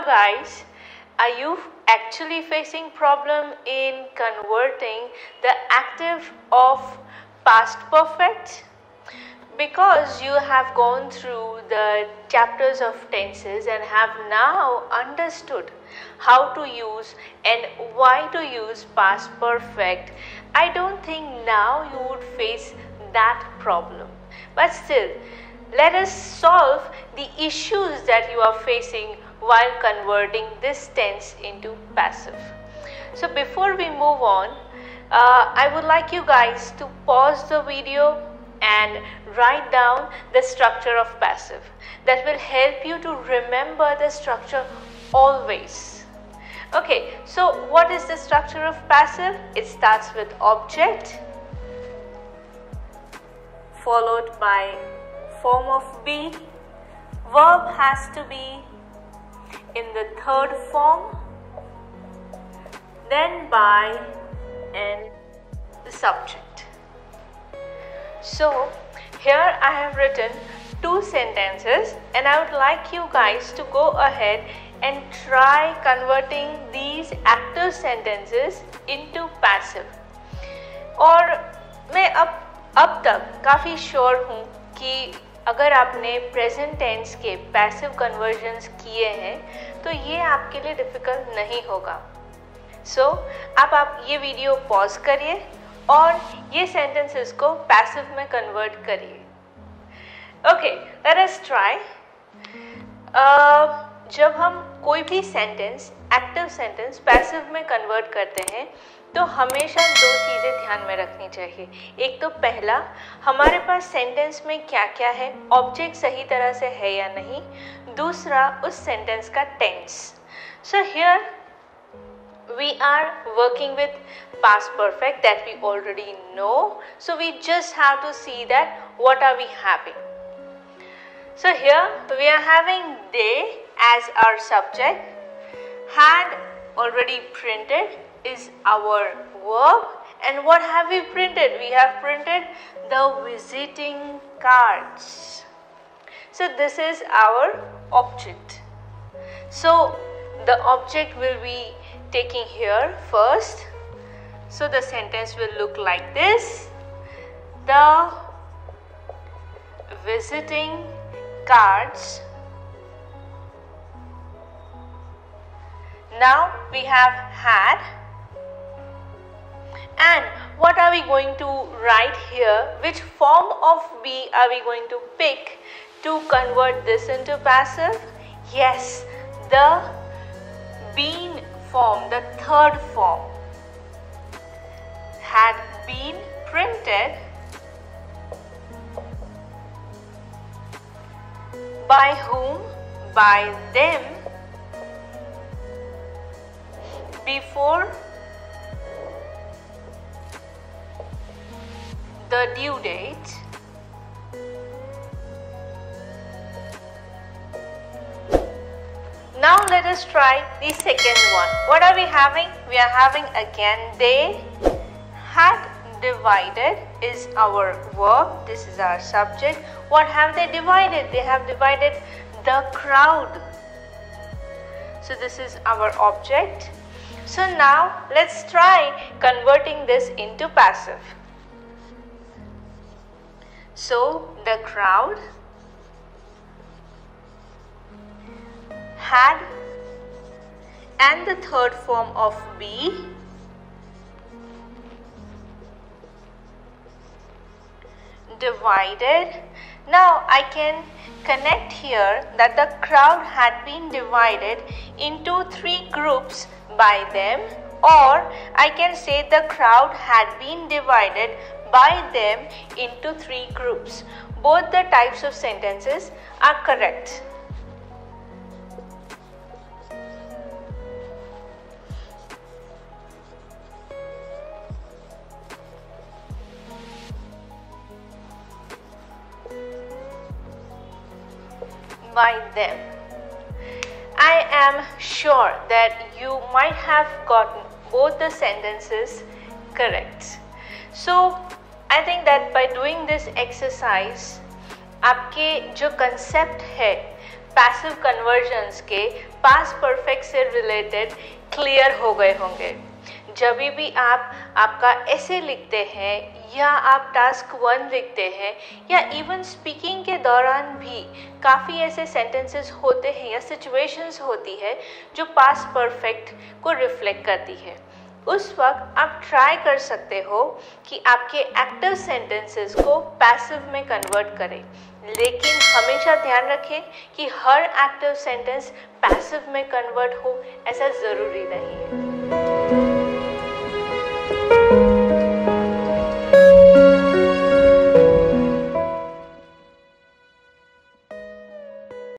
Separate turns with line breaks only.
guys, are you actually facing problem in converting the active of past perfect? Because you have gone through the chapters of tenses and have now understood how to use and why to use past perfect, I don't think now you would face that problem. But still, let us solve the issues that you are facing while converting this tense into passive. So before we move on, I would like you guys to pause the video and write down the structure of passive. That will help you to remember the structure always. Okay, so what is the structure of passive? It starts with object followed by form of be. Verb has to be in the third form, then by and the subject. So here I have written two sentences and I would like you guys to go ahead and try converting these active sentences into passive. और मैं अब तक काफ़ी sure हूँ कि अगर आपने present tense के पैसिव कन्वर्जन्स किए हैं तो ये आपके लिए डिफ़िकल्ट नहीं होगा. सो आप ये वीडियो पॉज करिए और ये सेंटेंसेस को पैसिव में कन्वर्ट करिए. Okay, let us try. जब हम कोई भी सेंटेंस एक्टिव सेंटेंस पैसिव में कन्वर्ट करते हैं तो हमेशा दो चीज़ें ध्यान में रखनी चाहिए. एक तो पहला, हमारे पास सेंटेंस में क्या क्या है, ऑब्जेक्ट सही तरह से है या नहीं. दूसरा, उस सेंटेंस का tense. So here we are working with past perfect that we already know, so we just have to see that what are we having. So here we are having they as our subject. Had already printed is our verb, and what have we printed? We have printed the visiting cards. So this is our object. So the object will be taking here first. So the sentence will look like this: the visiting cards. Now we have had, and what are we going to write here? Which form of be are we going to pick to convert this into passive? Yes, the been form, the third form. Had been printed by whom? By them before the due date. Now let us try the second one. What are we having? We are having again they. Had divided is our verb. This is our subject. What have they divided? They have divided the crowd. So this is our object. So now let's try converting this into passive. So the crowd had, and the third form of be, divided. Now I can connect here that the crowd had been divided into three groups by them, or I can say the crowd had been divided by them into three groups. Both the types of sentences are correct. By them. I am sure that you might have gotten both the sentences correct. So I think that by doing this exercise, आपके जो concept है passive convergence के past perfect से related clear हो गए होंगे। जब भी आप आपका ऐसे लिखते हैं या आप टास्क 1 लिखते हैं या इवन स्पीकिंग के दौरान भी काफ़ी ऐसे सेंटेंसेस होते हैं या सिचुएशंस होती है जो पास्ट परफेक्ट को रिफ्लेक्ट करती है, उस वक्त आप ट्राई कर सकते हो कि आपके एक्टिव सेंटेंसेस को पैसिव में कन्वर्ट करें। लेकिन हमेशा ध्यान रखें कि हर एक्टिव सेंटेंस पैसिव में कन्वर्ट हो ऐसा ज़रूरी नहीं है।